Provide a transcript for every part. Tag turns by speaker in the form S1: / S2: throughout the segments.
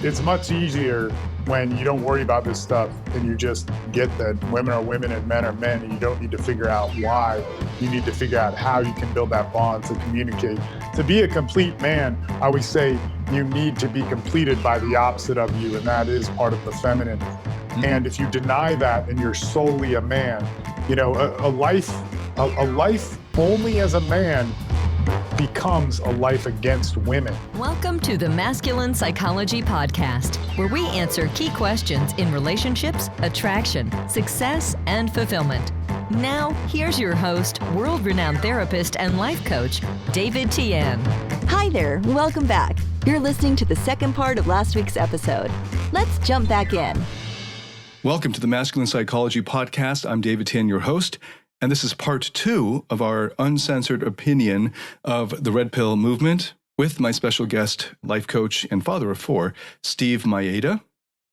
S1: It's much easier when you don't worry about this stuff and you just get that women are women and men are men, and you don't need to figure out why. You need to figure out how you can build that bond to communicate. To be a complete man, I always say you need to be completed by the opposite of you, and that is part of the feminine. And if you deny that and you're solely a man, you know, a life only as a man becomes a life against women.
S2: Welcome to the Masculine Psychology Podcast, where we answer key questions in relationships, attraction, success, and fulfillment. Now, here's your host, world-renowned therapist and life coach, David Tian.
S3: Hi there, welcome back. You're listening to the second part of last week's episode. Let's jump back in.
S4: Welcome to the Masculine Psychology Podcast. I'm David Tian, your host. And this is part 2 of our uncensored opinion of the Red Pill movement with my special guest, life coach and father of 4, Steve Mayeda.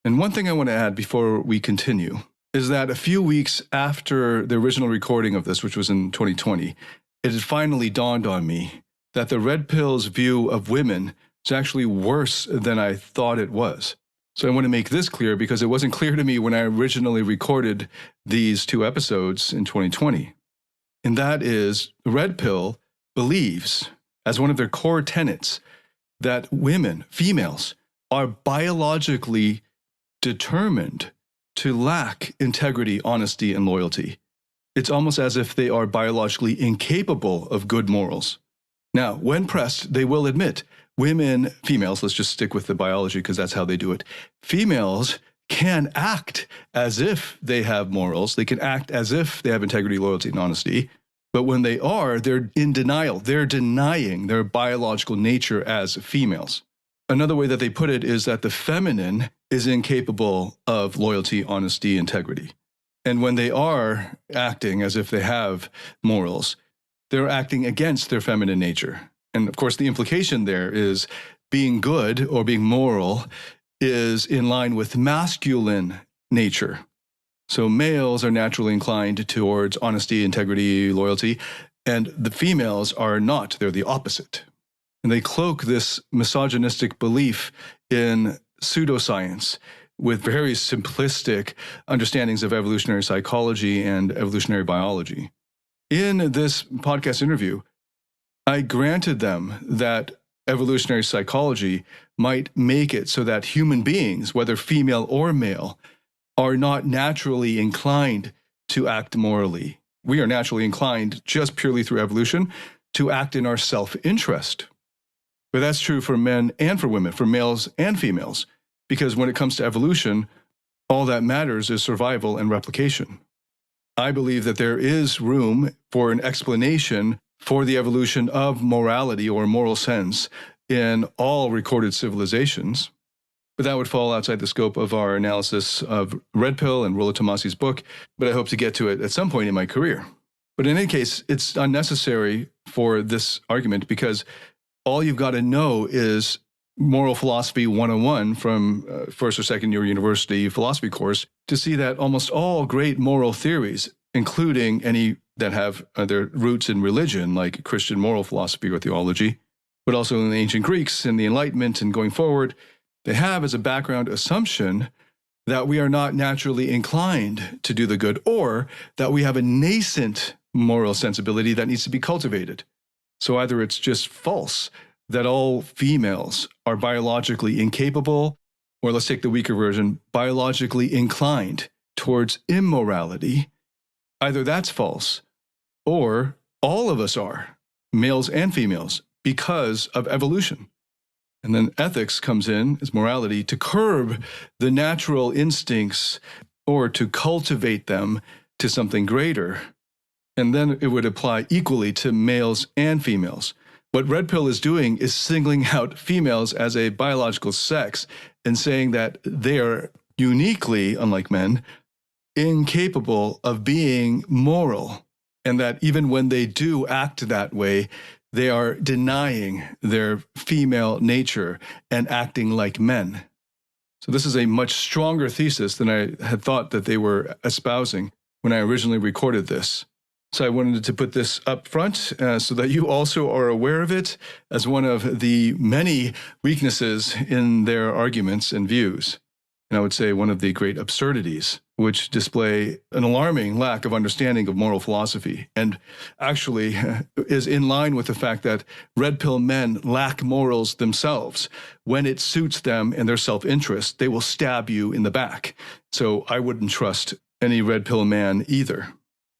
S4: And one thing I want to add before we continue is that a few weeks after the original recording of this, which was in 2020, it had finally dawned on me that the Red Pill's view of women is actually worse than I thought it was. So I want to make this clear because it wasn't clear to me when I originally recorded these 2 episodes in 2020. And that is, the Red Pill believes, as one of their core tenets, that women, females, are biologically determined to lack integrity, honesty, and loyalty. It's almost as if they are biologically incapable of good morals. Now, when pressed, they will admit women, females, let's just stick with the biology because that's how they do it. Females can act as if they have morals. They can act as if they have integrity, loyalty, and honesty. But when they are, they're in denial. They're denying their biological nature as females. Another way that they put it is that the feminine is incapable of loyalty, honesty, integrity. And when they are acting as if they have morals, they're acting against their feminine nature. And of course, the implication there is being good or being moral is in line with masculine nature. So males are naturally inclined towards honesty, integrity, loyalty, and the females are not. They're the opposite. And they cloak this misogynistic belief in pseudoscience with very simplistic understandings of evolutionary psychology and evolutionary biology. In this podcast interview, I granted them that evolutionary psychology might make it so that human beings, whether female or male, are not naturally inclined to act morally. We are naturally inclined, just purely through evolution, to act in our self-interest. But that's true for men and for women, for males and females, because when it comes to evolution, all that matters is survival and replication. I believe that there is room for an explanation for the evolution of morality or moral sense in all recorded civilizations. But that would fall outside the scope of our analysis of Red Pill and Rollo Tomassi's book, but I hope to get to it at some point in my career. But in any case, it's unnecessary for this argument because all you've got to know is Moral Philosophy 101 from first or second year university philosophy course to see that almost all great moral theories, including any that have their roots in religion, like Christian moral philosophy or theology, but also in the ancient Greeks and the Enlightenment and going forward, they have as a background assumption that we are not naturally inclined to do the good, or that we have a nascent moral sensibility that needs to be cultivated. So either it's just false that all females are biologically incapable, or let's take the weaker version, biologically inclined towards immorality. Either that's false, or all of us are, males and females, because of evolution. And then ethics comes in as morality to curb the natural instincts or to cultivate them to something greater. And then it would apply equally to males and females. What Red Pill is doing is singling out females as a biological sex and saying that they are uniquely, unlike men, incapable of being moral, and that even when they do act that way, they are denying their female nature and acting like men. So this is a much stronger thesis than I had thought that they were espousing when I originally recorded this. So I wanted to put this up front so that you also are aware of it as one of the many weaknesses in their arguments and views. And I would say one of the great absurdities, which display an alarming lack of understanding of moral philosophy, and actually is in line with the fact that red pill men lack morals themselves. When it suits them and their self-interest, they will stab you in the back. So I wouldn't trust any red pill man either.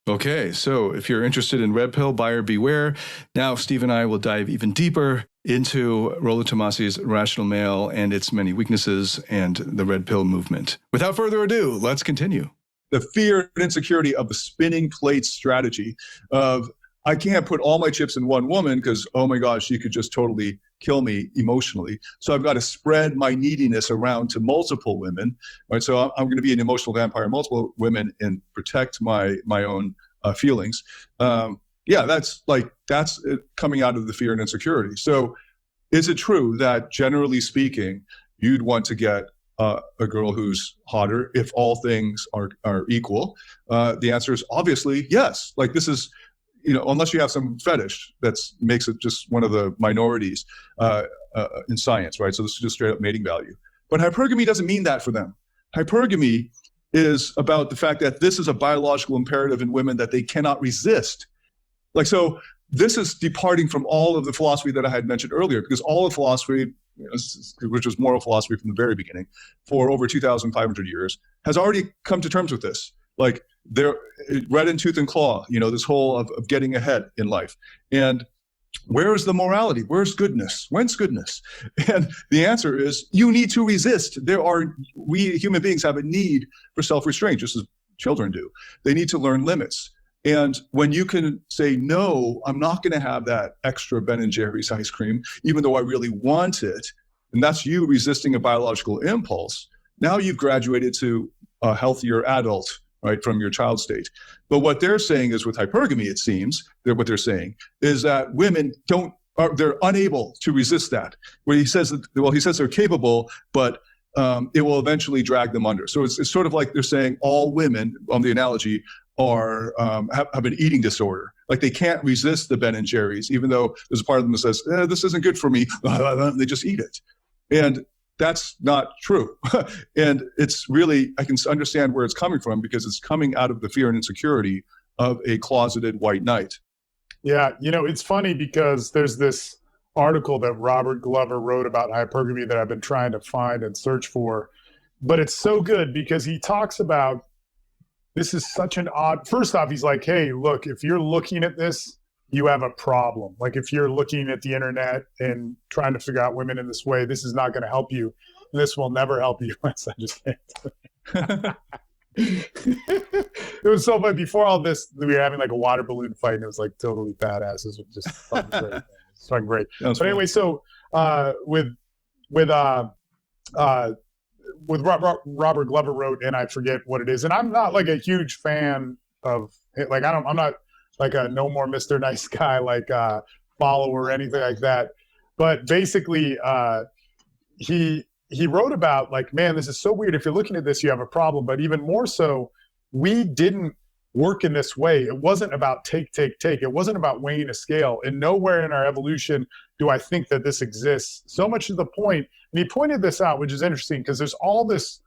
S4: Okay, so if you're interested in red pill, buyer beware. Now, Steve and I will dive even deeper into Rollo Tomasi's Rational Male and its many weaknesses and the red pill movement. Without further ado, let's continue.
S5: The fear and insecurity of the spinning plate strategy of, I can't put all my chips in one woman because, oh my gosh, she could just totally kill me emotionally. So I've got to spread my neediness around to multiple women, right? So I'm going to be an emotional vampire, multiple women, and protect my own feelings. That's coming out of the fear and insecurity. So is it true that generally speaking, you'd want to get a girl who's hotter if all things are equal? The answer is obviously yes. Like, this is, unless you have some fetish that makes it just one of the minorities in science, right? So this is just straight up mating value. But hypergamy doesn't mean that for them. Hypergamy is about the fact that this is a biological imperative in women that they cannot resist. Like, so this is departing from all of the philosophy that I had mentioned earlier, because all of philosophy, which was moral philosophy from the very beginning, for over 2,500 years, has already come to terms with this. Like, they're red in tooth and claw, this whole of getting ahead in life. And where is the morality? Where's goodness? When's goodness? And the answer is, you need to resist. We human beings have a need for self-restraint, just as children do. They need to learn limits. And when you can say, no, I'm not going to have that extra Ben & Jerry's ice cream, even though I really want it, and that's you resisting a biological impulse, now you've graduated to a healthier adult, right, from your child state. But what they're saying is, with hypergamy, it seems, what they're saying is that women they're unable to resist that. Where he says they're capable, but it will eventually drag them under. So it's sort of like they're saying all women, on the analogy, have an eating disorder. Like, they can't resist the Ben & Jerry's, even though there's a part of them that says, this isn't good for me. They just eat it. And that's not true. And it's really, I can understand where it's coming from, because it's coming out of the fear and insecurity of a closeted white knight.
S1: Yeah, it's funny because there's this article that Robert Glover wrote about hypergamy that I've been trying to find and search for. But it's so good because he talks about, this is such an odd, first off, he's like, hey, look, if you're looking at this, you have a problem. Like, if you're looking at the internet and trying to figure out women in this way, this is not going to help you. This will never help you. I just can't. It was so funny. Before all this, we were having like a water balloon fight, and it was like totally badass. It was just fucking great. It's fucking great. But anyway, so with Robert Glover wrote, and I forget what it is, and I'm not like a huge fan of it. Like, I'm not like a no more Mr. Nice Guy, like follower or anything like that. But basically, he wrote about, like, man, this is so weird. If you're looking at this, you have a problem. But even more so, we didn't work in this way. It wasn't about take. It wasn't about weighing a scale. And nowhere in our evolution do I think that this exists. So much to the point, and he pointed this out, which is interesting, because there's all this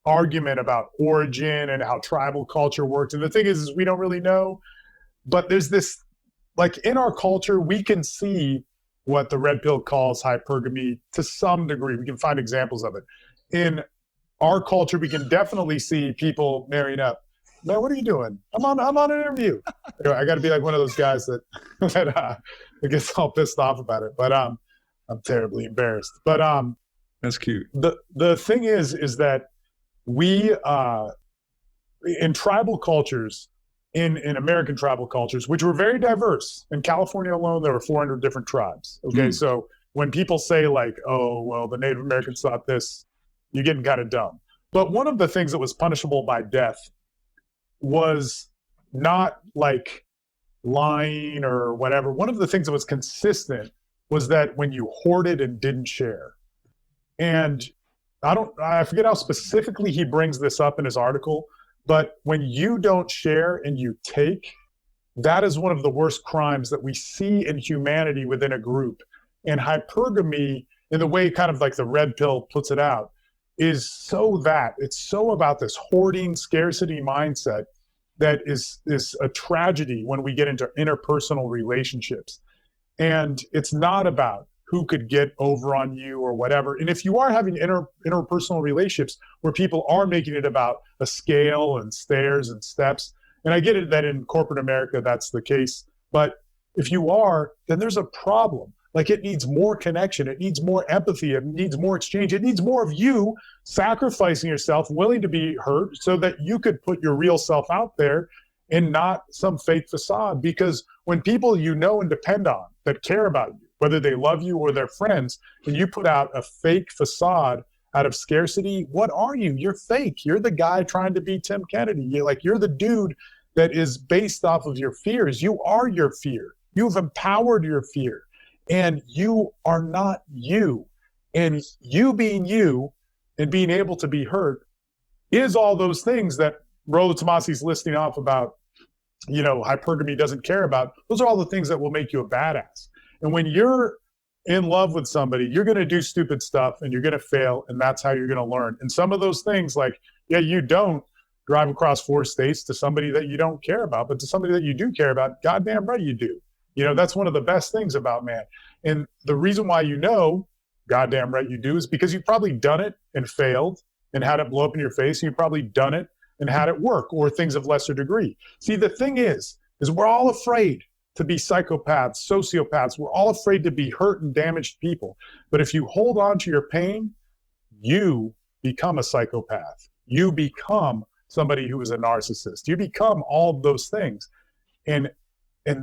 S1: argument about origin and how tribal culture worked. And the thing is we don't really know. But there's this, like, in our culture, we can see what the red pill calls hypergamy to some degree. We can find examples of it. In our culture, we can definitely see people marrying up. Man, what are you doing? I'm on an interview. I got to be like one of those guys that gets all pissed off about it. But I'm terribly embarrassed. But
S5: that's cute.
S1: The thing is that we in tribal cultures, in American tribal cultures, which were very diverse. In California alone, there were 400 different tribes. Okay, so when people say like, oh, well, the Native Americans thought this, you're getting kind of dumb. But one of the things that was punishable by death was not like lying or whatever. One of the things that was consistent was that when you hoarded and didn't share. And I forget how specifically he brings this up in his article, but when you don't share and you take, that is one of the worst crimes that we see in humanity within a group. And hypergamy, in the way kind of like the red pill puts it out, is it's so about this hoarding scarcity mindset that is a tragedy when we get into interpersonal relationships. And it's not about who could get over on you or whatever. And if you are having interpersonal relationships where people are making it about a scale and stairs and steps, and I get it that in corporate America that's the case, but if you are, then there's a problem. Like, it needs more connection, it needs more empathy, it needs more exchange, it needs more of you sacrificing yourself, willing to be hurt so that you could put your real self out there and not some fake facade. Because when people you know and depend on that care about you, whether they love you or they're friends, and you put out a fake facade out of scarcity, what are you? You're fake. You're the guy trying to be Tim Kennedy. You're the dude that is based off of your fears. You are your fear. You've empowered your fear. And you are not you. And you being you and being able to be heard is all those things that Rollo Tomasi's listing off about, hypergamy doesn't care about. Those are all the things that will make you a badass. And when you're in love with somebody, you're going to do stupid stuff and you're going to fail. And that's how you're going to learn. And some of those things, like, you don't drive across 4 states to somebody that you don't care about, but to somebody that you do care about, goddamn right you do. That's one of the best things about man. And the reason why goddamn right you do, is because you've probably done it and failed and had it blow up in your face. And you've probably done it and had it work, or things of lesser degree. See, the thing is we're all afraid to be psychopaths, sociopaths. We're all afraid to be hurt and damaged people. But if you hold on to your pain, you become a psychopath. You become somebody who is a narcissist. You become all of those things. And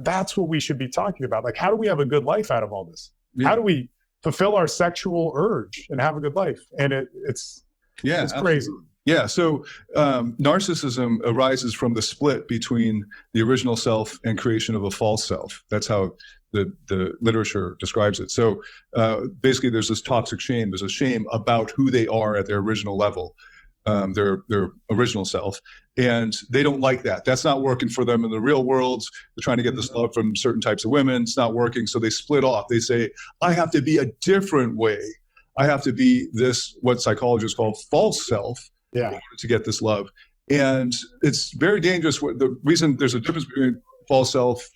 S1: that's what we should be talking about. Like, how do we have a good life out of all this? Yeah. How do we fulfill our sexual urge and have a good life? And it's crazy.
S5: Yeah. So narcissism arises from the split between the original self and creation of a false self. That's how the literature describes it. So basically, there's this toxic shame. There's a shame about who they are at their original level. Their original self, and they don't like that. That's not working for them in the real world. They're trying to get this love from certain types of women. It's not working, so they split off. They say, I have to be a different way. I have to be this, what psychologists call false self, in order to get this love. And it's very dangerous. The reason there's a difference between false self,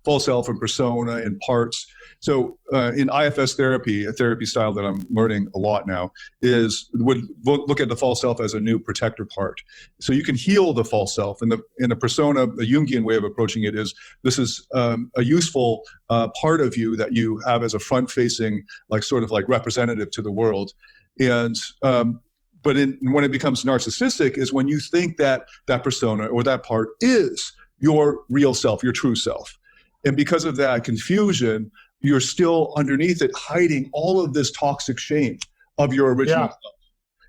S5: false self and persona and parts. So in IFS therapy, a therapy style that I'm learning a lot now, would look at the false self as a new protector part. So you can heal the false self. And in the persona, the Jungian way of approaching it is, this is a useful part of you that you have as a front-facing, sort of representative to the world. And but when it becomes narcissistic is when you think that persona or that part is your real self, your true self. And because of that confusion, you're still underneath it, hiding all of this toxic shame of your original self.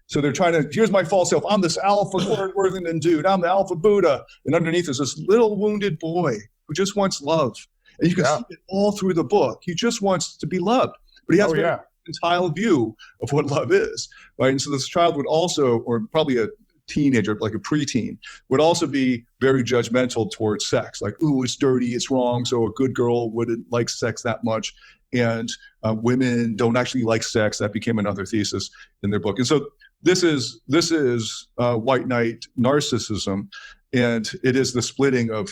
S5: So they're trying to, here's my false self. I'm this alpha Worthington dude. I'm the alpha Buddha. And underneath is this little wounded boy who just wants love. And you can see it all through the book. He just wants to be loved. But he has a entire view of what love is, right? And so this child would also, or probably a teenager, like a preteen, would also be very judgmental towards sex. Like, ooh, it's dirty, it's wrong. So a good girl wouldn't like sex that much. And women don't actually like sex. That became another thesis in their book. And so this is white knight narcissism. And it is the splitting of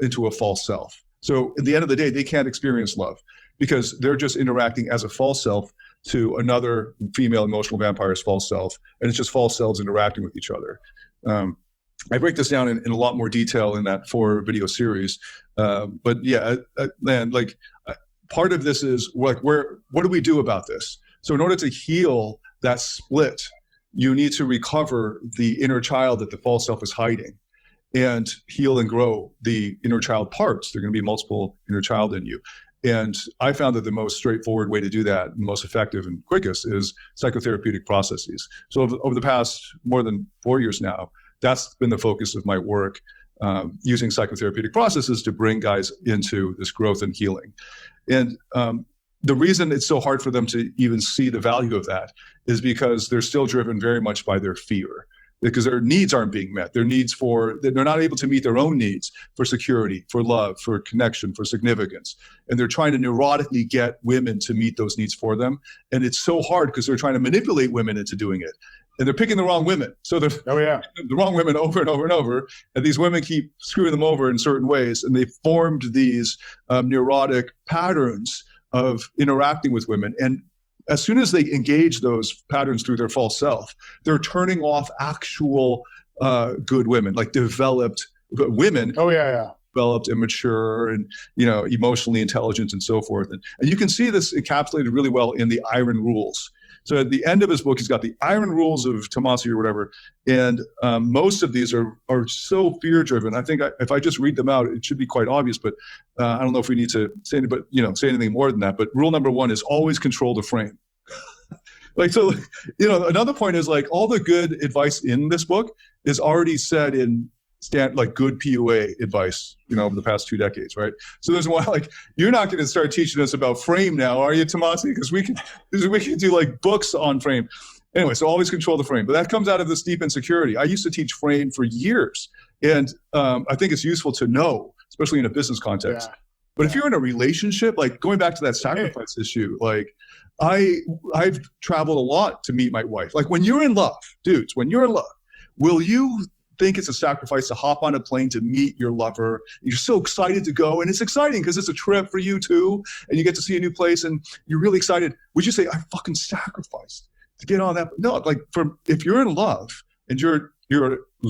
S5: into a false self. So at the end of the day, they can't experience love because they're just interacting as a false self to another female emotional vampire's false self. And it's just false selves interacting with each other. I break this down in a lot more detail in that 4-video series. But yeah, man, part of this is what do we do about this? So in order to heal that split, you need to recover the inner child that the false self is hiding and heal and grow the inner child parts. There are going to be multiple inner child in you. And I found that the most straightforward way to do that, and most effective and quickest, is psychotherapeutic processes. So over the past more than 4 years now, that's been the focus of my work, using psychotherapeutic processes to bring guys into this growth and healing. And the reason it's so hard for them to even see the value of that is because they're still driven very much by their fear. because their needs aren't being met. They're not able to meet their own needs for security, for love, for connection, for significance. And they're trying to neurotically get women to meet those needs for them. And it's so hard because they're trying to manipulate women into doing it. And they're picking the wrong women. So they're the wrong women over and over and over. And these women keep screwing them over in certain ways. And they've formed these neurotic patterns of interacting with women. And as soon as they engage those patterns through their false self, they're turning off actual good women, like developed women. Developed, immature, and emotionally intelligent, and so forth. And you can see this encapsulated really well in the Iron Rules. So at the end of his book, he's got the Iron Rules of Tomasi or whatever, and most of these are so fear-driven. I think if I just read them out, it should be quite obvious. But I don't know if we need to say anything more than that. But rule number 1 is always control the frame. Another point is like all the good advice in this book is already said in good PUA advice, over the past 2 decades, right? So there's one like, you're not going to start teaching us about frame now, are you, Tomasi? Because we can do like books on frame. Anyway, so always control the frame. But that comes out of this deep insecurity. I used to teach frame for years. And I think it's useful to know, especially in a business context. But if you're in a relationship, like going back to that sacrifice issue, like I've traveled a lot to meet my wife. Like when you're in love, dudes, will you think it's a sacrifice to hop on a plane to meet your lover? You're so excited to go, and it's exciting because it's a trip for you too, and you get to see a new place, and you're really excited. Would you say I fucking sacrificed to get on that? No, like if you're in love and you're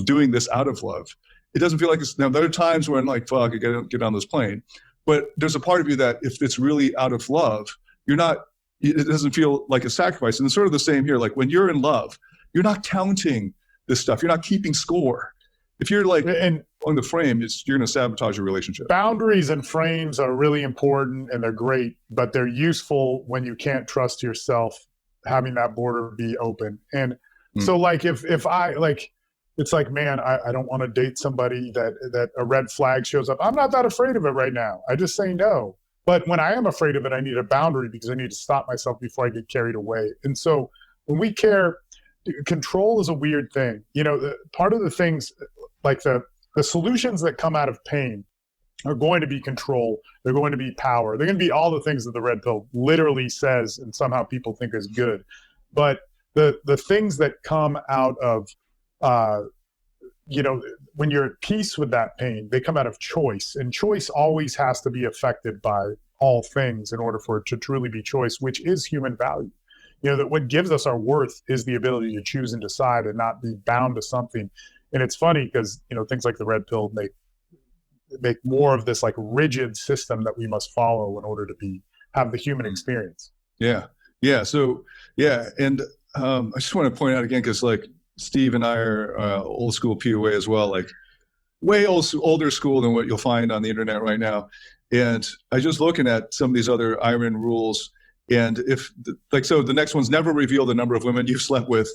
S5: doing this out of love, it doesn't feel like it's. Now there are times when like fuck, I gotta get on this plane, but there's a part of you that if it's really out of love, you're not. It doesn't feel like a sacrifice, and it's sort of the same here. Like when you're in love, you're not counting this stuff. You're not keeping score. If you're like on the frame, you're going to sabotage your relationship.
S1: Boundaries and frames are really important and they're great, but they're useful when you can't trust yourself, having that border be open. And so like if I like, it's like, man, I don't want to date somebody that a red flag shows up. I'm not that afraid of it right now. I just say no. But when I am afraid of it, I need a boundary because I need to stop myself before I get carried away. And so when we care, control is a weird thing. Part of the things like the solutions that come out of pain are going to be control. They're going to be power. They're going to be all the things that the red pill literally says and somehow people think is good. But the things that come out of, when you're at peace with that pain, they come out of choice. And choice always has to be affected by all things in order for it to truly be choice, which is human value. That what gives us our worth is the ability to choose and decide and not be bound to something. And it's funny because, things like the red pill make more of this like rigid system that we must follow in order to have the human experience.
S5: Yeah. So, and I just want to point out again, because like Steve and I are old school PUA as well, like way older school than what you'll find on the internet right now. And I just looking at some of these other Iron Rules. And if the next one's never reveal the number of women you've slept with.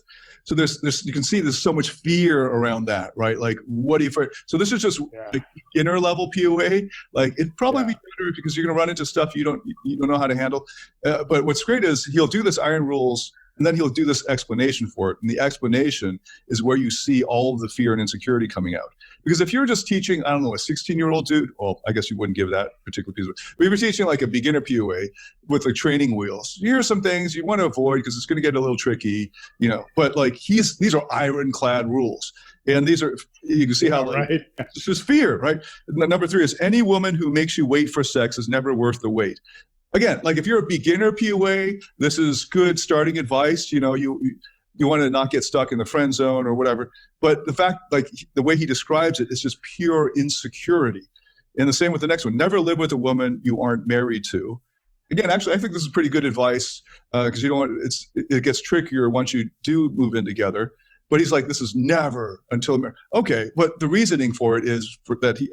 S5: So there's you can see there's so much fear around that, right? Like what do you, so this is just the inner level PUA. Like it'd probably be better because you're going to run into stuff you don't know how to handle. But what's great is he'll do this Iron Rules and then he'll do this explanation for it. And the explanation is where you see all of the fear and insecurity coming out. Because if you're just teaching, I don't know, a 16-year-old dude, well, I guess you wouldn't give that particular piece of it. But if you're teaching like a beginner PUA with like training wheels, here are some things you want to avoid because it's going to get a little tricky, But like these are ironclad rules. And these are, you can see how like, it's just fear, right? And number 3 is any woman who makes you wait for sex is never worth the wait. Again, like if you're a beginner PUA, this is good starting advice. You want to not get stuck in the friend zone or whatever. But the fact, like the way he describes it, is just pure insecurity. And the same with the next one. Never live with a woman you aren't married to. Again, actually, I think this is pretty good advice because it gets trickier once you do move in together. But he's like, this is never until marriage. Okay, but the reasoning for it is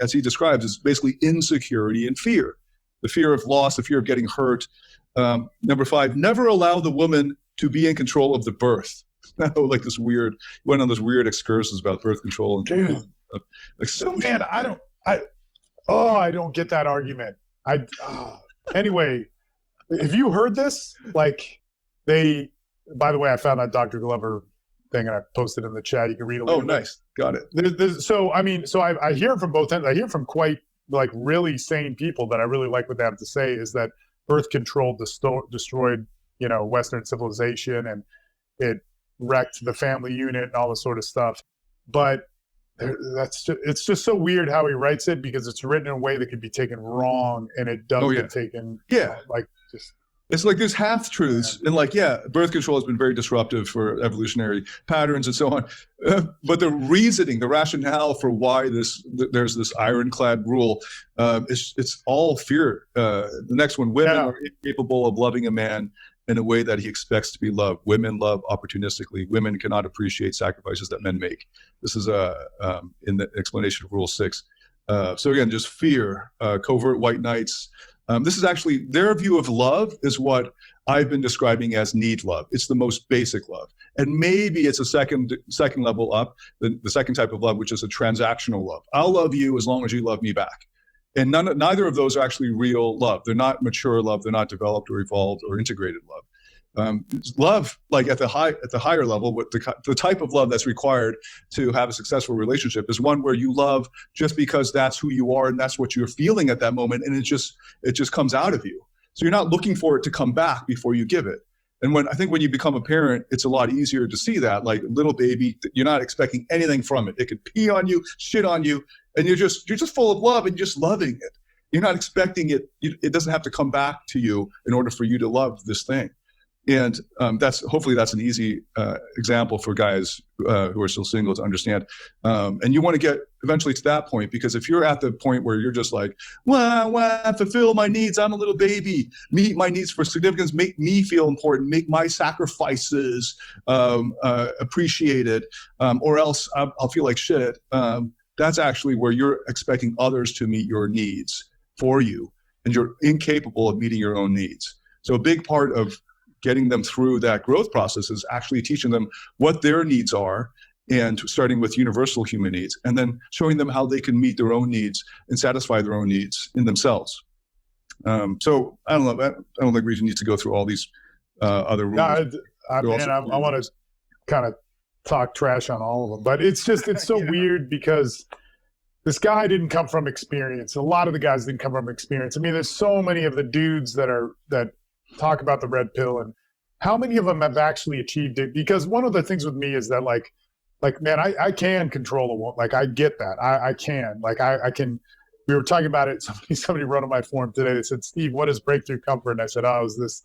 S5: as he describes, is basically insecurity and fear. The fear of loss, the fear of getting hurt. Number 5, never allow the woman to be in control of the birth. Like this weird, went on those weird excursions about birth control. And like so
S1: man, I don't get that argument. Anyway, have you heard this? Like by the way, I found that Dr. Glover thing, and I posted in the chat. You can read a
S5: Oh,
S1: little bit.
S5: nice. Got it.
S1: I hear from both ends. I hear from quite like really sane people that I really like what they have to say, is that birth control destroyed, Western civilization, and it wrecked the family unit and all this sort of stuff. But it's just so weird how he writes it, because it's written in a way that could be taken wrong, and it does get taken.
S5: Yeah. It's like there's half truths, and birth control has been very disruptive for evolutionary patterns and so on. But the reasoning, the rationale for why there's this ironclad rule, it's all fear. The next one: women are incapable of loving a man in a way that he expects to be loved. Women love opportunistically. Women cannot appreciate sacrifices that men make. This is in the explanation of Rule 6. So again, just fear, covert white knights. This is actually their view of love, is what I've been describing as need love. It's the most basic love. And maybe it's a second level up, the second type of love, which is a transactional love. I'll love you as long as you love me back. And neither of those are actually real love. They're not mature love. They're not developed or evolved or integrated love. Love, like at the higher level, what the type of love that's required to have a successful relationship is one where you love just because that's who you are and that's what you're feeling at that moment, and it just comes out of you. So you're not looking for it to come back before you give it. And when you become a parent, it's a lot easier to see that. Like little baby, you're not expecting anything from it. It could pee on you, shit on you, and you're just full of love and just loving it. You're not expecting it. It doesn't have to come back to you in order for you to love this thing. And hopefully that's an easy example for guys who are still single to understand. And you want to get eventually to that point, because if you're at the point where you're just like, fulfill my needs, I'm a little baby, meet my needs for significance, make me feel important, make my sacrifices appreciated, or else I'll feel like shit. That's actually where you're expecting others to meet your needs for you, and you're incapable of meeting your own needs. So a big part of getting them through that growth process is actually teaching them what their needs are, and starting with universal human needs, and then showing them how they can meet their own needs and satisfy their own needs in themselves. So I don't know. I don't think we need to go through all these other rules.
S1: I want to kind of talk trash on all of them, but it's so weird, because this guy didn't come from experience. A lot of the guys didn't come from experience. I mean, there's so many of the dudes that talk about the red pill, and how many of them have actually achieved it? Because one of the things with me is that like, man, I can control a woman. Like, I get that. I can, like, I can, we were talking about it. Somebody wrote on my forum today. They said, Steve, what is breakthrough comfort? And I said, it was this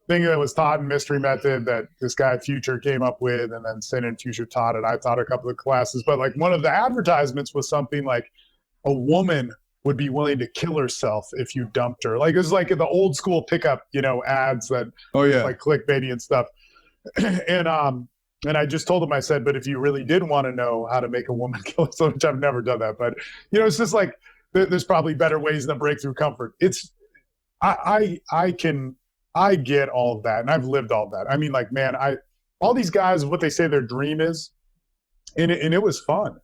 S1: thing that was taught in Mystery Method that this guy Future came up with, and then Sin and Future taught it. I taught a couple of classes, but like one of the advertisements was something like a woman would be willing to kill herself if you dumped her. Like, it was like the old school pickup, ads that like clickbaity and stuff. And I just told him, I said, but if you really did want to know how to make a woman kill herself, which I've never done that, but it's just like, there's probably better ways than breakthrough comfort. I get all of that, and I've lived all of that. I mean, like, man, all these guys, what they say their dream is, and it was fun.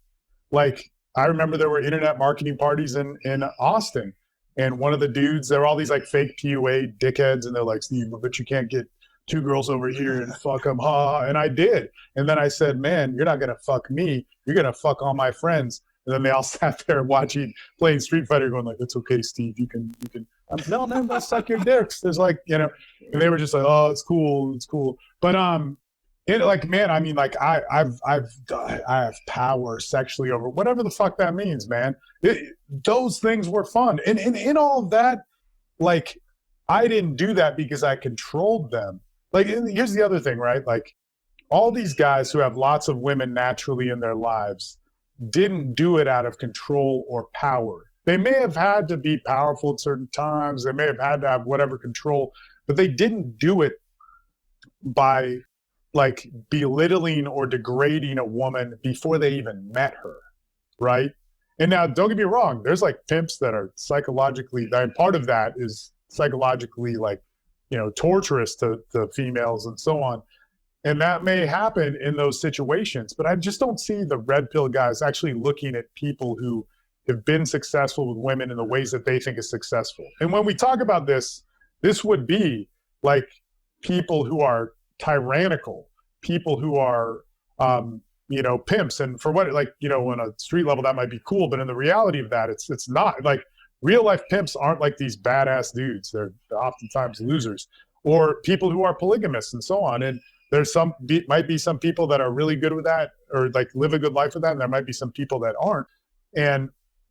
S1: Like, I remember there were internet marketing parties in Austin, and one of the dudes, there were all these like fake PUA dickheads, and they're like, Steve, but you can't get two girls over here and fuck them, and I did. And then I said, man, you're not gonna fuck me, you're gonna fuck all my friends. And then they all sat there playing Street Fighter, going like, it's okay, Steve, you can. No, man, let's suck your dicks. There's like, and they were just like, oh, it's cool. But like, man, I mean, like, I have power sexually over whatever the fuck that means, man. Those things were fun, and in all of that, like, I didn't do that because I controlled them. Like, here's the other thing, right? Like, all these guys who have lots of women naturally in their lives didn't do it out of control or power. They may have had to be powerful at certain times. They may have had to have whatever control, but they didn't do it by like belittling or degrading a woman before they even met her, right? And now, don't get me wrong, there's like pimps that are psychologically, and part of that is psychologically like, torturous to females and so on. And that may happen in those situations, but I just don't see the red pill guys actually looking at people who have been successful with women in the ways that they think is successful. And when we talk about this would be like people who are tyrannical, people who are pimps. And for what, like, on a street level, that might be cool, but in the reality of that, it's not. Like, real life pimps aren't like these badass dudes. They're oftentimes losers, or people who are polygamists and so on. And there's might be some people that are really good with that, or like live a good life with that. And there might be some people that aren't.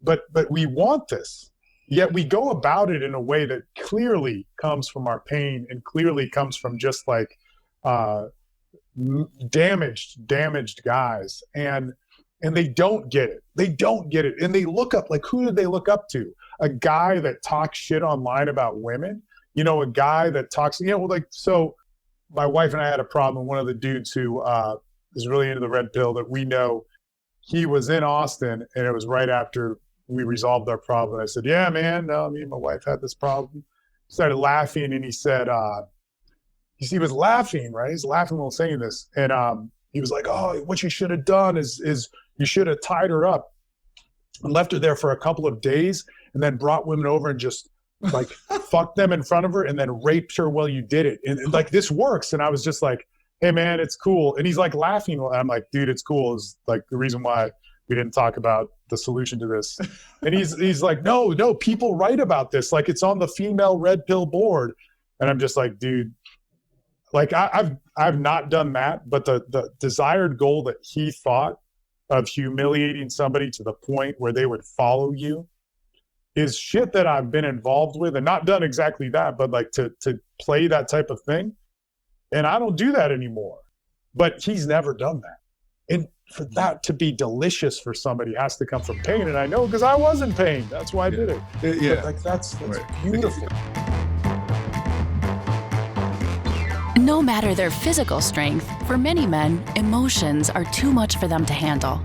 S1: But we want this, yet we go about it in a way that clearly comes from our pain and clearly comes from just like damaged guys. And they don't get it. They don't get it. And they look up, like, who did they look up to? A guy that talks shit online about women, a guy that talks, so my wife and I had a problem. One of the dudes who is really into the red pill that we know, he was in Austin, and it was right after we resolved our problem. I said, yeah, man, no, me and my wife had this problem. He started laughing, and he said, he was laughing, right? He's laughing while saying this. And he was like, oh, what you should have done is you should have tied her up and left her there for a couple of days, and then brought women over and just like fucked them in front of her and then raped her while you did it. And like, this works. And I was just like, hey man, it's cool. And he's like laughing. And I'm like, dude, it's cool. It's like the reason why we didn't talk about the solution to this. And he's like, no, people write about this. Like, it's on the female red pill board. And I'm just like, dude, like I've not done that, but the desired goal that he thought of humiliating somebody to the point where they would follow you is shit that I've been involved with, and not done exactly that, but like to play that type of thing. And I don't do that anymore, but he's never done that. And for that to be delicious for somebody has to come from pain. And I know, because I was in pain. That's why I did it.
S5: Yeah.
S1: But like that's
S5: Right.
S1: beautiful.
S6: No matter their physical strength, for many men, emotions are too much for them to handle.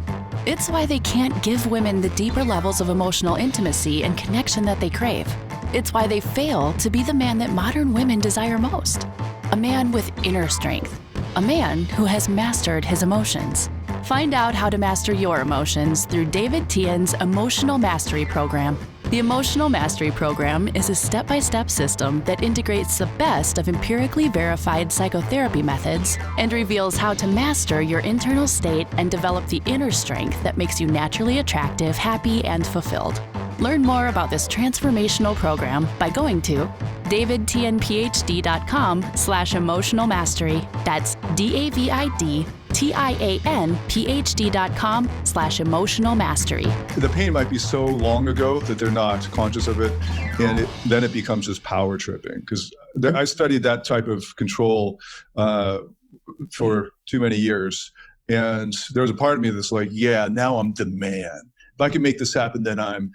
S6: It's why they can't give women the deeper levels of emotional intimacy and connection that they crave. It's why they fail to be the man that modern women desire most. A man with inner strength. A man who has mastered his emotions. Find out how to master your emotions through David Tien's Emotional Mastery Program. The Emotional Mastery Program is a step-by-step system that integrates the best of empirically verified psychotherapy methods and reveals how to master your internal state and develop the inner strength that makes you naturally attractive, happy, and fulfilled. Learn more about this transformational program by going to davidtianphd.com/emotional mastery. That's DAVIDTIANPHD.com/emotional mastery.
S5: The pain might be so long ago that they're not conscious of it, and then it becomes just power tripping. Because I studied that type of control for too many years, and there was a part of me that's like, yeah, now I'm the man. If I can make this happen, then I'm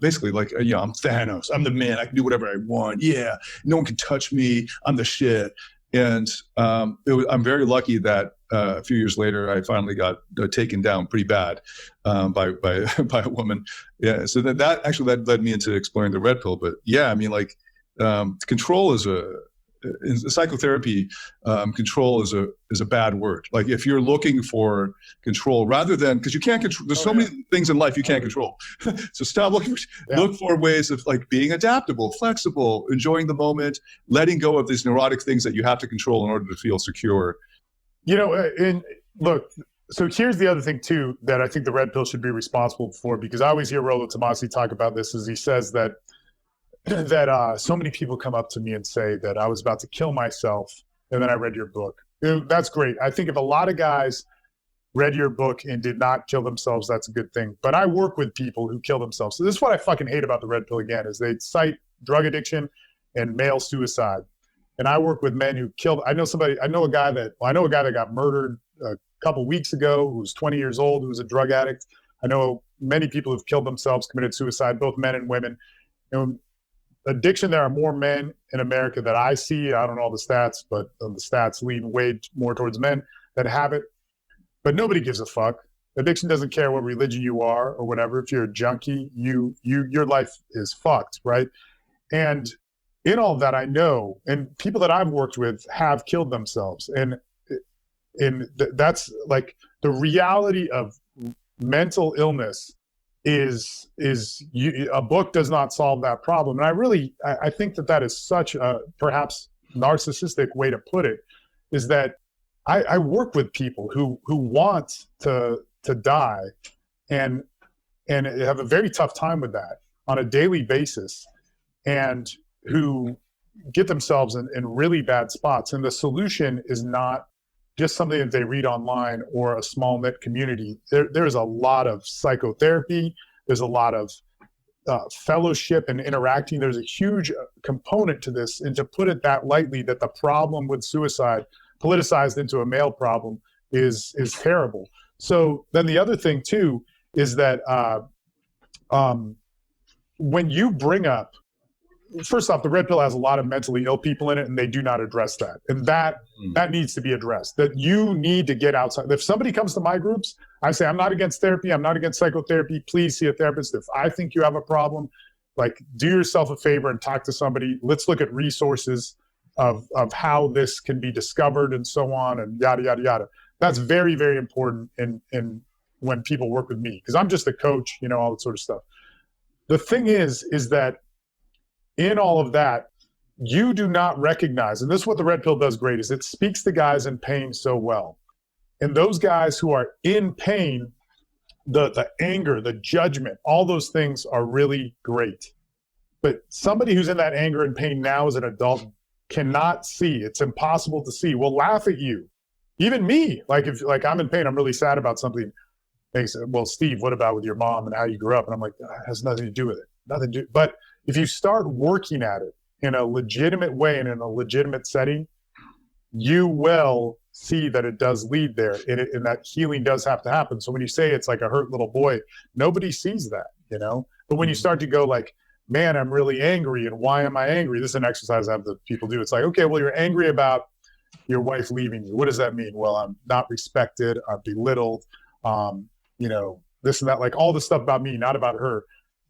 S5: basically like, I'm Thanos. I'm the man. I can do whatever I want. Yeah, no one can touch me. I'm the shit. And I'm very lucky that a few years later, I finally got taken down pretty bad by a woman. Yeah, so that led me into exploring the red pill. But yeah, I mean, like, control is in psychotherapy, control is a bad word. Like, if you're looking for control, rather than, because you can't control, there's many things in life you can't control. So stop looking. Look for ways of like being adaptable, flexible, enjoying the moment, letting go of these neurotic things that you have to control in order to feel secure.
S1: And look, so here's the other thing too that I think the red pill should be responsible for, because I always hear Rollo Tomasi talk about this, is he says that so many people come up to me and say that I was about to kill myself and then I read your book. That's great. I think if a lot of guys read your book and did not kill themselves, that's a good thing. But I work with people who kill themselves. So this is what I fucking hate about the red pill again, is they cite drug addiction and male suicide. And I work with men who killed. I know a guy that got murdered a couple weeks ago, who was 20 years old, who was a drug addict. I know many people who've killed themselves, committed suicide, both men and women. And addiction, there are more men in America that I see. I don't know all the stats, but the stats lean way more towards men that have it. But nobody gives a fuck. Addiction doesn't care what religion you are or whatever. If you're a junkie, your life is fucked, right? And in all of that, I know, and people that I've worked with have killed themselves. And that's like the reality of mental illness is a book does not solve that problem. And I think that is such a perhaps narcissistic way to put it, is that I work with people who want to die and have a very tough time with that on a daily basis, and who get themselves in really bad spots. And the solution is not just something that they read online or a small knit community. There's a lot of psychotherapy. There's a lot of fellowship and interacting. There's a huge component to this. And to put it that lightly, that the problem with suicide politicized into a male problem is terrible. So then the other thing too is that when you bring up, first off, the red pill has a lot of mentally ill people in it, and they do not address that. And that needs to be addressed, that you need to get outside. If somebody comes to my groups, I say, I'm not against therapy. I'm not against psychotherapy. Please see a therapist. If I think you have a problem, like, do yourself a favor and talk to somebody. Let's look at resources of how this can be discovered and so on, and yada, yada, yada. That's very, very important in when people work with me, because I'm just a coach, all that sort of stuff. The thing is that in all of that, you do not recognize, and this is what the red pill does great, is it speaks to guys in pain so well. And those guys who are in pain, the anger, the judgment, all those things are really great. But somebody who's in that anger and pain now as an adult cannot see. It's impossible to see. Will laugh at you. Even me, if I'm in pain, I'm really sad about something. They say, well, Steve, what about with your mom and how you grew up? And I'm like, that has nothing to do with it. Nothing to do. But if you start working at it in a legitimate way and in a legitimate setting, you will see that it does lead there, and that healing does have to happen. So when you say it's like a hurt little boy, nobody sees that, But when you start to go like, man, I'm really angry, and why am I angry? This is an exercise I have the people do. It's like, okay, well, you're angry about your wife leaving you. What does that mean? Well, I'm not respected, I'm belittled, this and that, like all the stuff about me, not about her.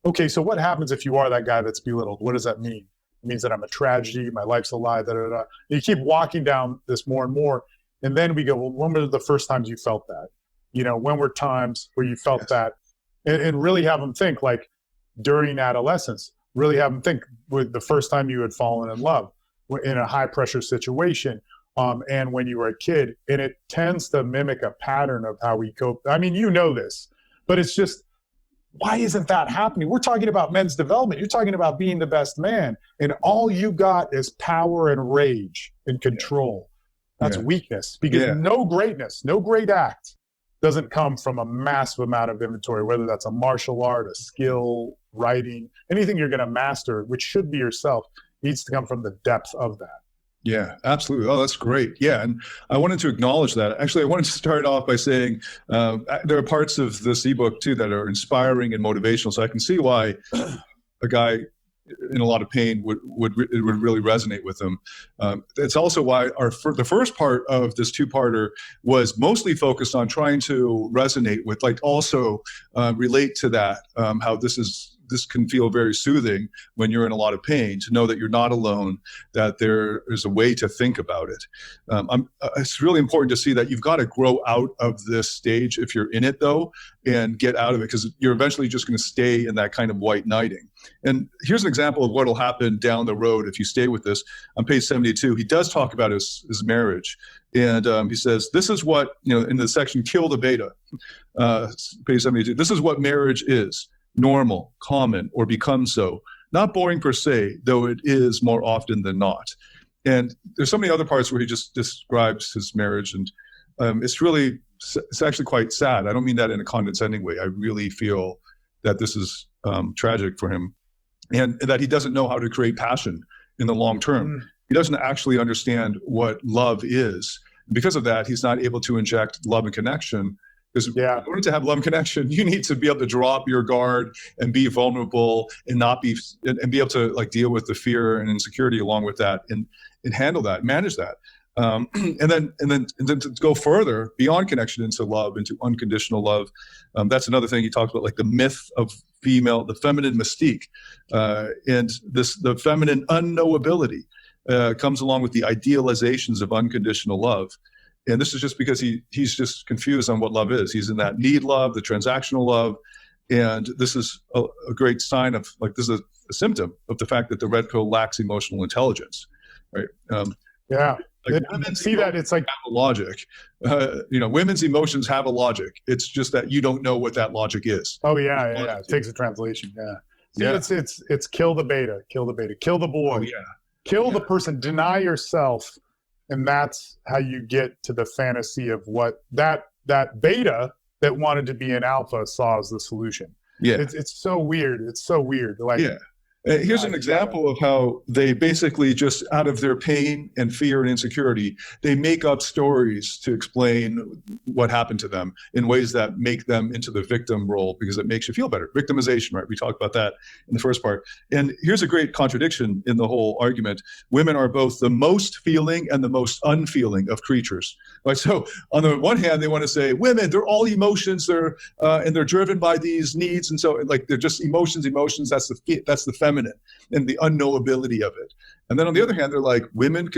S1: Okay, so what happens if you are that guy that's belittled? What does that mean? It means that I'm a tragedy, my life's a lie, da, da, da. You keep walking down this more and more, and then we go, well, when were the first times you felt that? When were times where you felt that? And really have them think, like, during adolescence, really have them think with the first time you had fallen in love in a high pressure situation, and when you were a kid. And it tends to mimic a pattern of how we cope. I mean, this, but it's just, why isn't that happening? We're talking about men's development. You're talking about being the best man, and all you got is power and rage and control. That's weakness, because no greatness, no great act doesn't come from a massive amount of inventory, whether that's a martial art, a skill, writing, anything you're going to master, which should be yourself, needs to come from the depth of that.
S5: Yeah, absolutely. Oh, that's great. Yeah. And I wanted to acknowledge that. Actually, I wanted to start off by saying there are parts of this ebook too that are inspiring and motivational. So I can see why a guy in a lot of pain would really resonate with them. It's also why the first part of this two-parter was mostly focused on trying to resonate with, like, also relate to that, how this can feel very soothing when you're in a lot of pain, to know that you're not alone, that there is a way to think about it. It's really important to see that you've got to grow out of this stage if you're in it, though, and get out of it, because you're eventually just going to stay in that kind of white knighting. And here's an example of what will happen down the road if you stay with this. On page 72, he does talk about his marriage. And he says, this is what, in the section, Kill the Beta, page 72, this is what marriage is. Normal, common, or become so. Not boring per se, though it is more often than not. And there's so many other parts where he just describes his marriage, and it's actually quite sad. I don't mean that in a condescending way. I really feel that this is tragic for him, and that he doesn't know how to create passion in the long term. He doesn't actually understand what love is. Because of that, he's not able to inject love and connection. Because in order to have love and connection, you need to be able to drop your guard and be vulnerable and be able to, like, deal with the fear and insecurity along with that, and handle that, manage that. And then to go further beyond connection into love, into unconditional love. That's another thing he talks about, like the myth of the feminine mystique, and the feminine unknowability comes along with the idealizations of unconditional love. And this is just because he's just confused on what love is. He's in that need love, the transactional love. And this is a great sign of, like, this is a symptom of the fact that the red pill lacks emotional intelligence, right? Like women's
S1: see that it's like
S5: have a logic. Women's emotions have a logic. It's just that you don't know what that logic is.
S1: oh yeah. It takes a translation. Yeah. See,
S5: Yeah.
S1: it's kill the beta, kill the boy,
S5: Oh yeah.
S1: kill the person, deny yourself, and that's how you get to the fantasy of what that beta that wanted to be an alpha saw as the solution.
S5: Yeah.
S1: It's so weird. It's so weird. Like,
S5: Yeah. Here's an example of how they basically just out of their pain and fear and insecurity, they make up stories to explain what happened to them in ways that make them into the victim role because it makes you feel better. Victimization, right? We talked about that in the first part. And here's a great contradiction in the whole argument. Women are both the most feeling and the most unfeeling of creatures. Right? So on the one hand, they want to say women, they're all emotions, and they're driven by these needs. And so like they're just emotions. That's the feminine and the unknowability of it. And then on the other hand, they're like, women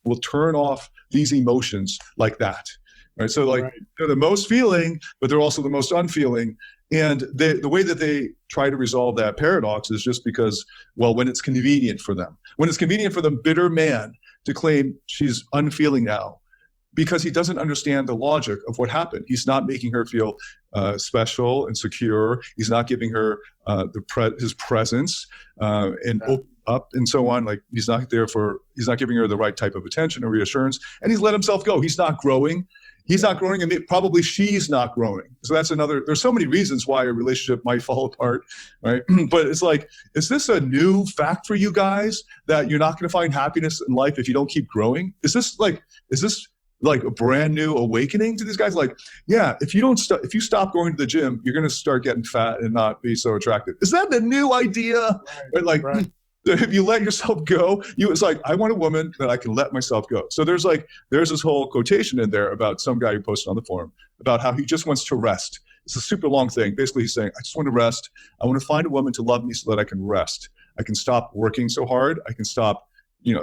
S5: will turn off these emotions like that. Right. So like they're the most feeling, but they're also the most unfeeling. And the way that they try to resolve that paradox is just because, well, when it's convenient for them, bitter man to claim she's unfeeling now, because he doesn't understand the logic of what happened. He's not making her feel special and secure. He's not giving her his presence and open up and so on. Like he's not giving her the right type of attention or reassurance. And he's let himself go. He's not growing. And probably she's not growing. So that's there's so many reasons why a relationship might fall apart, right? But it's like, is this a new fact for you guys that you're not going to find happiness in life if you don't keep growing? Is this like a brand new awakening to these guys? Like, yeah, if you stop going to the gym, you're going to start getting fat and not be so attractive. Is that the new idea? Right. If you let yourself go, it's like, I want a woman that I can let myself go. So there's this whole quotation in there about some guy who posted on the forum about how he just wants to rest. It's a super long thing. Basically, he's saying, I just want to rest. I want to find a woman to love me so that I can rest. I can stop working so hard. I can stop.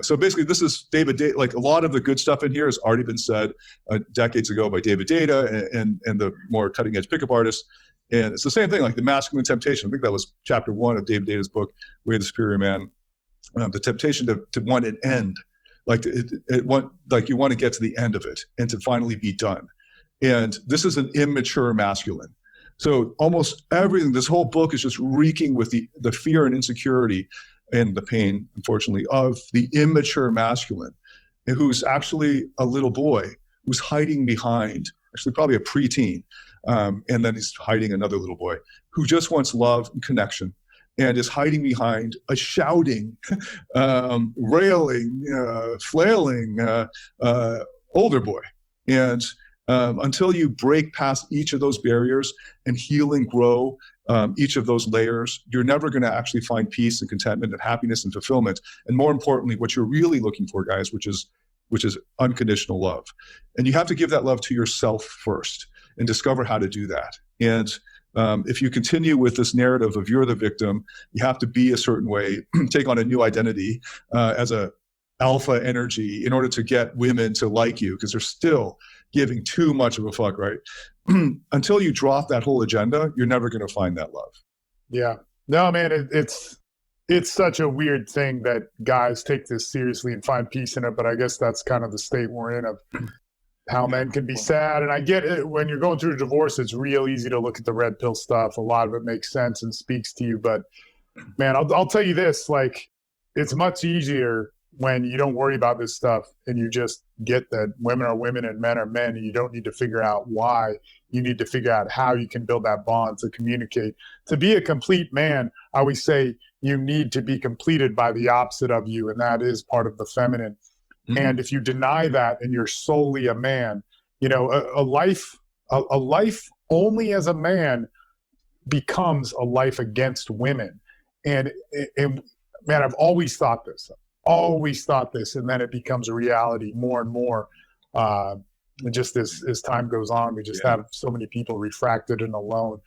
S5: So basically this is David Data. Like a lot of the good stuff in here has already been said decades ago by David Data and the more cutting edge pickup artists. And it's the same thing, like the masculine temptation. I think that was chapter 1 of David Data's book, Way of the Superior Man. The temptation to want an end, like you want to get to the end of it and to finally be done. And this is an immature masculine. So almost everything, this whole book is just reeking with the fear and insecurity and the pain, unfortunately, of the immature masculine, who's actually a little boy who's hiding behind, actually probably a preteen, and then he's hiding another little boy who just wants love and connection, and is hiding behind a shouting, railing, flailing older boy. And until you break past each of those barriers and heal and grow each of those layers, you're never going to actually find peace and contentment and happiness and fulfillment. And more importantly, what you're really looking for, guys, which is unconditional love. And you have to give that love to yourself first and discover how to do that. And if you continue with this narrative of you're the victim, you have to be a certain way, take on a new identity as a alpha energy in order to get women to like you, because they're still giving too much of a fuck, right? Until you drop that whole agenda, you're never going to find that love.
S1: Yeah. No, man, it's such a weird thing that guys take this seriously and find peace in it. But I guess that's kind of the state we're in of how men can be sad. And I get it. When you're going through a divorce, it's real easy to look at the red pill stuff. A lot of it makes sense and speaks to you. But man, I'll tell you this, like, it's much easier when you don't worry about this stuff and you just get that women are women and men are men, and you don't need to figure out why. You need to figure out how you can build that bond to communicate. To be a complete man, I always say you need to be completed by the opposite of you, and that is part of the feminine. Mm-hmm. And if you deny that and you're solely a man, a life only as a man becomes a life against women. And man, I've always thought this, and then it becomes a reality more and more. Just as time goes on, we just have so many people refracted and alone.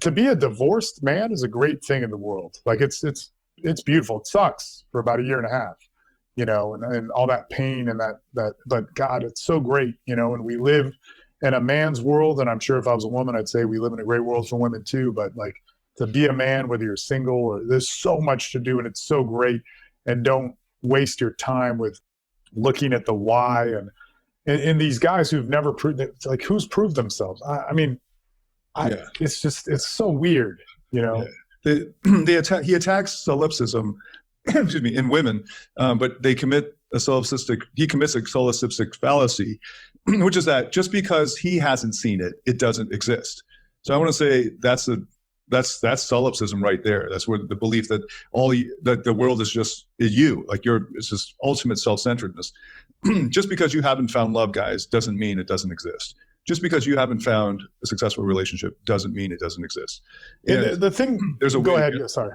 S1: To be a divorced man is a great thing in the world. Like it's beautiful. It sucks for about a year and a half, and all that pain and that, but God, it's so great, and we live in a man's world. And I'm sure if I was a woman, I'd say we live in a great world for women too. But like to be a man, whether you're single or there's so much to do, and it's so great. And don't waste your time with looking at the why and these guys who've never proved it, like who's proved themselves. It's so weird, you know.
S5: Yeah. He attacks solipsism, excuse me, in women, but he commits a solipsistic fallacy, which is that just because he hasn't seen it, it doesn't exist. So I want to say that's solipsism right there. That's where the belief that that the world is just you, like it's just ultimate self-centeredness. Just because you haven't found love, guys, doesn't mean it doesn't exist. Just because you haven't found a successful relationship doesn't mean it doesn't exist.
S1: The thing,
S5: there's a
S1: go
S5: way,
S1: ahead. Yeah, sorry.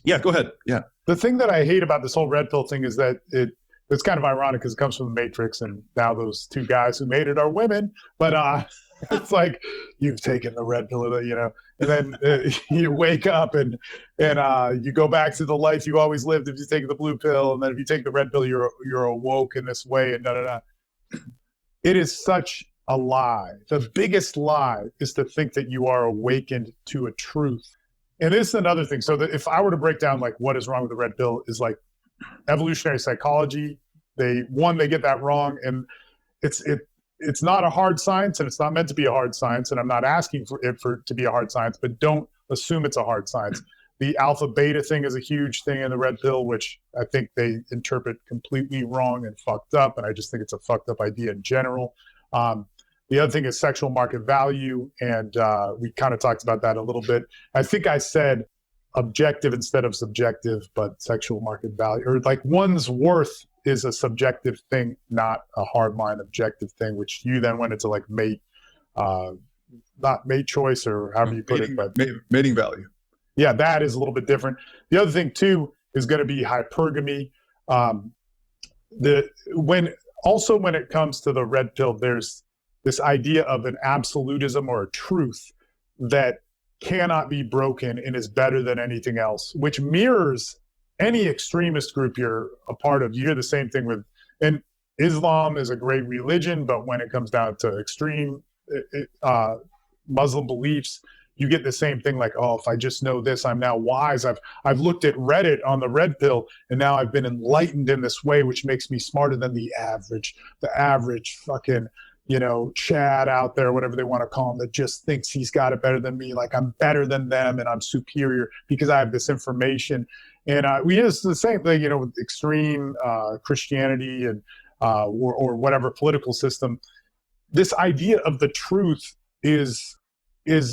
S5: Yeah, go ahead. Yeah.
S1: The thing that I hate about this whole red pill thing is that it's kind of ironic because it comes from the Matrix, and now those two guys who made it are women. But it's like you've taken the red pill, you know, and then you wake up and you go back to the life you always lived if you take the blue pill, and then if you take the red pill, you're awoke in this way, and It is such a lie. The biggest lie is to think that you are awakened to a truth. And this is another thing. So that if I were to break down like what is wrong with the red pill is like evolutionary psychology. They get that wrong, and it's not a hard science, and it's not meant to be a hard science. And I'm not asking for it to be a hard science, but don't assume it's a hard science. The alpha beta thing is a huge thing in the red pill, which I think they interpret completely wrong and fucked up. And I just think it's a fucked up idea in general. The other thing is sexual market value. And we kind of talked about that a little bit. I think I said objective instead of subjective, but sexual market value, or like one's worth is a subjective thing, not a hardline objective thing, which you then went into like not mate choice or however you put it, but
S5: mating value.
S1: Yeah, that is a little bit different. The other thing too is going to be hypergamy. When it comes to the red pill, there's this idea of an absolutism or a truth that cannot be broken and is better than anything else, which mirrors any extremist group you're a part of. You hear the same thing and Islam is a great religion, but when it comes down to extreme Muslim beliefs, you get the same thing like, oh, if I just know this, I'm now wise. I've looked at Reddit on the red pill, and now I've been enlightened in this way, which makes me smarter than the average fucking, you know, Chad out there, whatever they want to call him, that just thinks he's got it better than me. Like I'm better than them and I'm superior because I have this information. And we use the same thing, you know, with extreme Christianity and or whatever political system. This idea of the truth is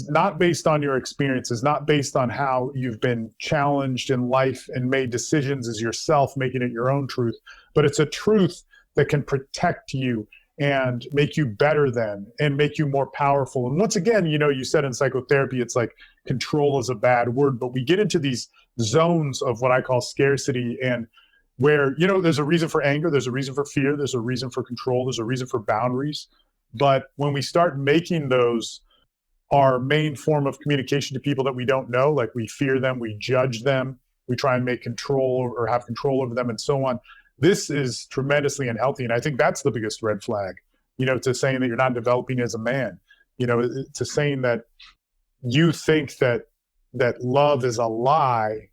S1: not based on your experience, is not based on how you've been challenged in life and made decisions as yourself, making it your own truth, but it's a truth that can protect you and make you better than, and make you more powerful. And once again, you know, you said in psychotherapy, it's like control is a bad word, but we get into these zones of what I call scarcity, and where, you know, there's a reason for anger, there's a reason for fear, there's a reason for control, there's a reason for boundaries. But when we start making those our main form of communication to people that we don't know, like we fear them, we judge them, we try and make control or have control over them and so on, this is tremendously unhealthy. And I think that's the biggest red flag, you know, to saying that you're not developing as a man, you know, to saying that you think that love is a lie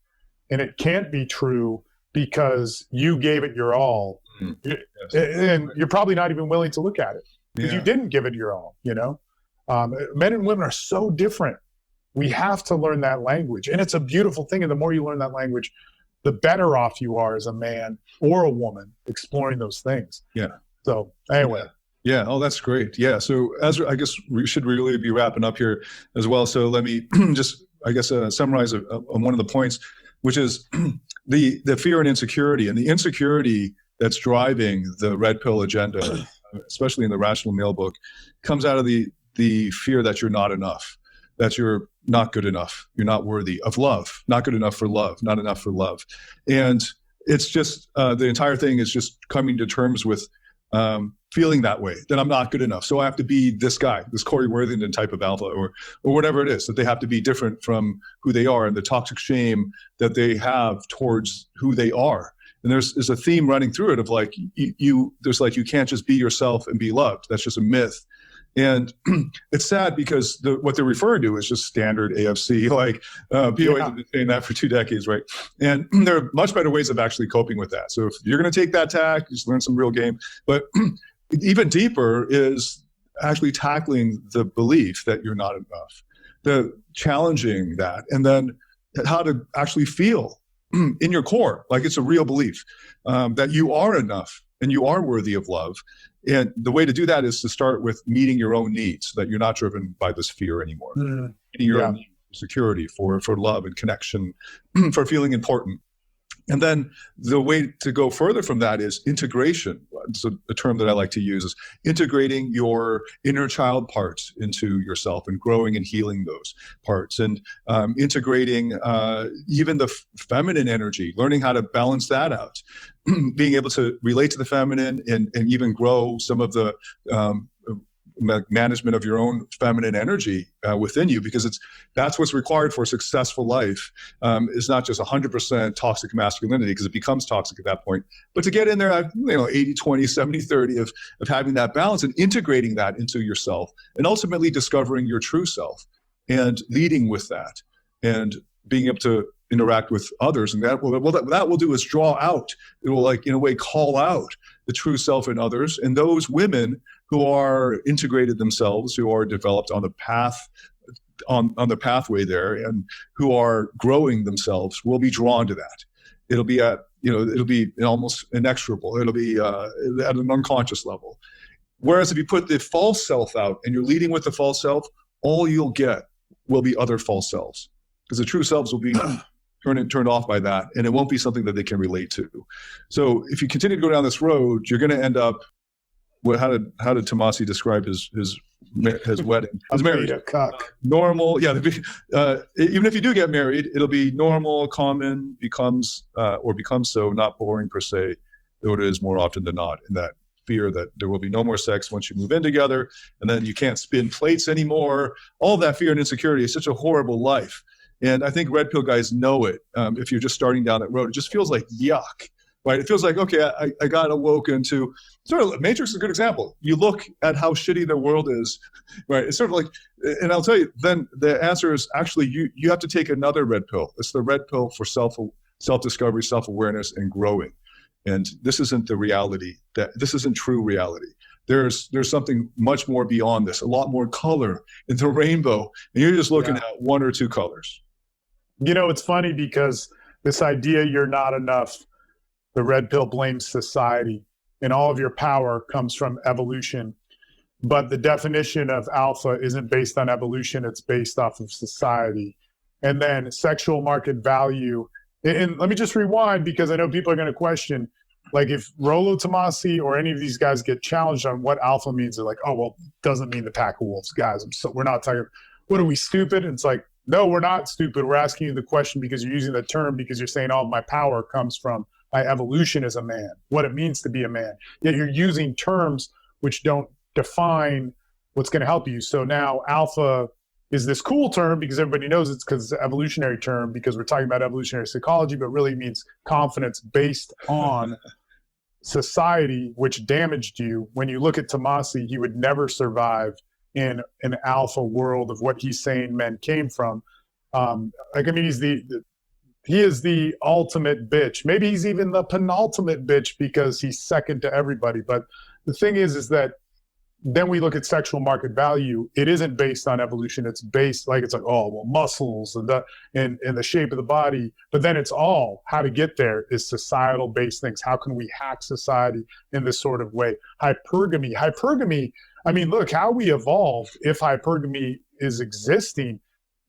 S1: and it can't be true because you gave it your all. Mm-hmm. And you're probably not even willing to look at it because you didn't give it your all, you know. Men and women are so different. We have to learn that language. And it's a beautiful thing. And the more you learn that language, the better off you are as a man or a woman exploring those things. Yeah. So anyway.
S5: Yeah. Oh, that's great. Yeah. So I guess we should really be wrapping up here as well. So let me just, I guess, summarize one of the points, which is the fear and insecurity, and the insecurity that's driving the red pill agenda, especially in the Rational Male book, comes out of the fear that you're not enough, that you're not good enough, you're not worthy of love, not good enough for love, not enough for love. And it's just, the entire thing is just coming to terms with feeling that way, that I'm not good enough. So I have to be this guy, this Corey Worthington type of alpha, or whatever it is, that they have to be different from who they are, and the toxic shame that they have towards who they are. And there's a theme running through it of like, you can't just be yourself and be loved. That's just a myth. And it's sad because what they're referring to is just standard AFC. Like POAs have been saying that for 2 decades, right? And there are much better ways of actually coping with that. So if you're going to take that tack, just learn some real game. But even deeper is actually tackling the belief that you're not enough, the challenging that, and then how to actually feel in your core, like it's a real belief that you are enough and you are worthy of love. And the way to do that is to start with meeting your own needs, so that you're not driven by this fear anymore. Meeting your own needs for security, for love and connection, for feeling important. And then the way to go further from that is integration. It's a term that I like to use, is integrating your inner child parts into yourself and growing and healing those parts, and integrating even the feminine energy, learning how to balance that out, being able to relate to the feminine and even grow some of the management of your own feminine energy within you, because that's what's required for a successful life. Is not just 100% toxic masculinity, because it becomes toxic at that point, but to get in there, 80-20, 70-30 of having that balance and integrating that into yourself, and ultimately discovering your true self and leading with that, and being able to interact with others. And that will do is draw out, it will, like, in a way, call out the true self in others. And those women who are integrated themselves, who are developed on the path, on the pathway there, and who are growing themselves, will be drawn to that. It'll be it'll be almost inexorable. It'll be at an unconscious level. Whereas if you put the false self out and you're leading with the false self, all you'll get will be other false selves, because the true selves will be turned off by that, and it won't be something that they can relate to. So if you continue to go down this road, you're going to end up. How did Tomasi describe his wedding? His marriage. Normal, yeah. Even if you do get married, it'll be normal, common, becomes so, not boring per se, though it is more often than not. In that fear that there will be no more sex once you move in together, and then you can't spin plates anymore. All that fear and insecurity is such a horrible life. And I think red pill guys know it. If you're just starting down that road, it just feels like yuck. Right? It feels like, okay, I got awoken to sort of, Matrix is a good example. You look at how shitty the world is, right? It's sort of like, and I'll tell you, then the answer is actually you have to take another red pill. It's the red pill for self-discovery, self-awareness, and growing. And this isn't the reality. This isn't true reality. There's something much more beyond this, a lot more color in the rainbow, and you're just looking at one or two colors.
S1: It's funny because this idea you're not enough, the red pill blames society, and all of your power comes from evolution. But the definition of alpha isn't based on evolution, it's based off of society. And then sexual market value. And let me just rewind, because I know people are going to question, like, if Rollo Tomasi or any of these guys get challenged on what alpha means, they're like, oh, well, it doesn't mean the pack of wolves. Guys, we're not talking, what are we, stupid? And it's like, no, we're not stupid. We're asking you the question because you're using the term, because you're saying all of my power comes from my evolution as a man, what it means to be a man. Yet you're using terms which don't define what's going to help you. So now alpha is this cool term because everybody knows it's because it's an evolutionary term, because we're talking about evolutionary psychology, but really means confidence based on society, which damaged you. When you look at Tomasi, he would never survive in an alpha world of what he's saying men came from. He is the ultimate bitch. Maybe he's even the penultimate bitch because he's second to everybody. But the thing is that then we look at sexual market value. It isn't based on evolution. It's based, it's like, oh, well, muscles and the shape of the body. But then it's all how to get there is societal based things. How can we hack society in this sort of way? Hypergamy. I mean, look, how we evolved, if hypergamy is existing,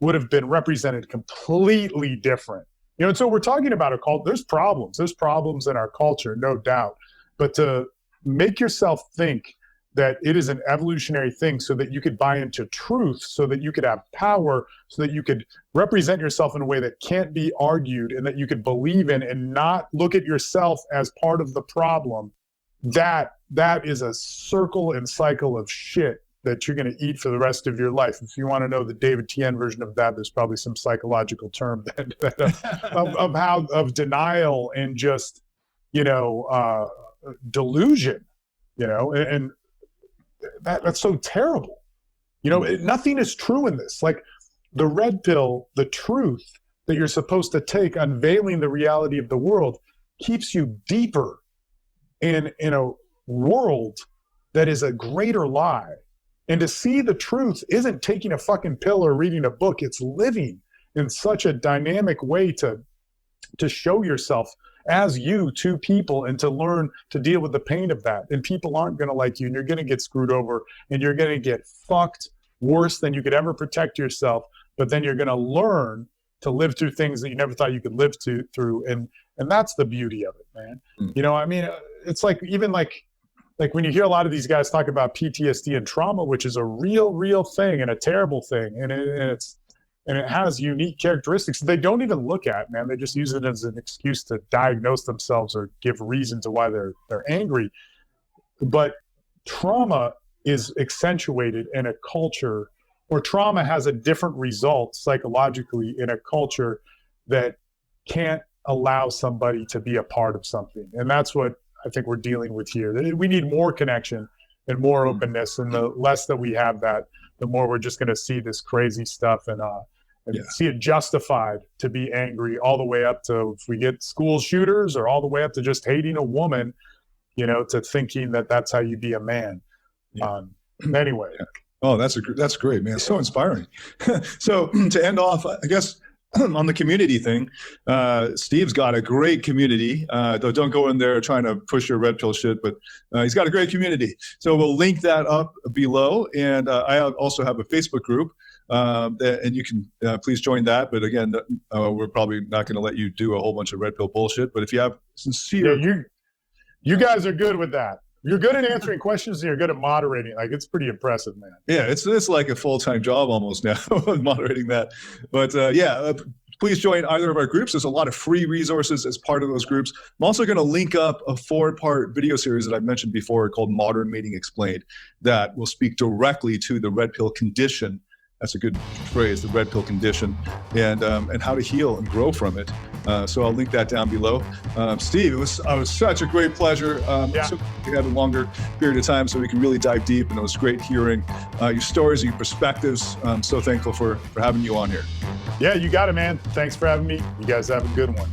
S1: would have been represented completely different. And so we're talking about a cult. There's problems in our culture, no doubt. But to make yourself think that it is an evolutionary thing so that you could buy into truth, so that you could have power, so that you could represent yourself in a way that can't be argued and that you could believe in and not look at yourself as part of the problem, that is a circle and cycle of shit that you're going to eat for the rest of your life. If you want to know the David Tien version of that, there's probably some psychological term of denial and just, delusion, and that's so terrible. Nothing is true in this. Like the red pill, the truth that you're supposed to take, unveiling the reality of the world, keeps you deeper in a world that is a greater lie. And to see the truth isn't taking a fucking pill or reading a book. It's living in such a dynamic way to show yourself as you to people and to learn to deal with the pain of that. And people aren't going to like you, and you're going to get screwed over, and you're going to get fucked worse than you could ever protect yourself. But then you're going to learn to live through things that you never thought you could live through. And that's the beauty of it, man. It's like, even like when you hear a lot of these guys talk about PTSD and trauma, which is a real thing and a terrible thing. And it has unique characteristics that they don't even look at, man. They just use it as an excuse to diagnose themselves or give reason to why they're angry. But trauma is accentuated in a culture, or trauma has a different result psychologically in a culture that can't allow somebody to be a part of something. And that's what I think we're dealing with here. We need more connection and more openness, and the less that we have that, the more we're just going to see this crazy stuff and see it justified to be angry, all the way up to, if we get school shooters, or all the way up to just hating a woman, to thinking that that's how you be a man. Anyway.
S5: Oh, that's great, man. So inspiring. So to end off, I guess, on the community thing, Steve's got a great community. Though don't go in there trying to push your red pill shit, but he's got a great community. So we'll link that up below. And I also have a Facebook group, and you can please join that. But again, we're probably not going to let you do a whole bunch of red pill bullshit. But if you have sincere,
S1: you guys are good with that. You're good at answering questions, and you're good at moderating. Like, it's pretty impressive, man.
S5: Yeah, it's like a full-time job almost now, moderating that. But please join either of our groups. There's a lot of free resources as part of those groups. I'm also going to link up a 4-part video series that I've mentioned before called Modern Mating Explained, that will speak directly to the red pill condition. That's a good phrase, the red pill condition, and how to heal and grow from it. So I'll link that down below. Steve, it was such a great pleasure. So we had a longer period of time so we can really dive deep, and it was great hearing your stories and your perspectives. I'm so thankful for having you on here.
S1: Yeah, you got it, man. Thanks for having me. You guys have a good one.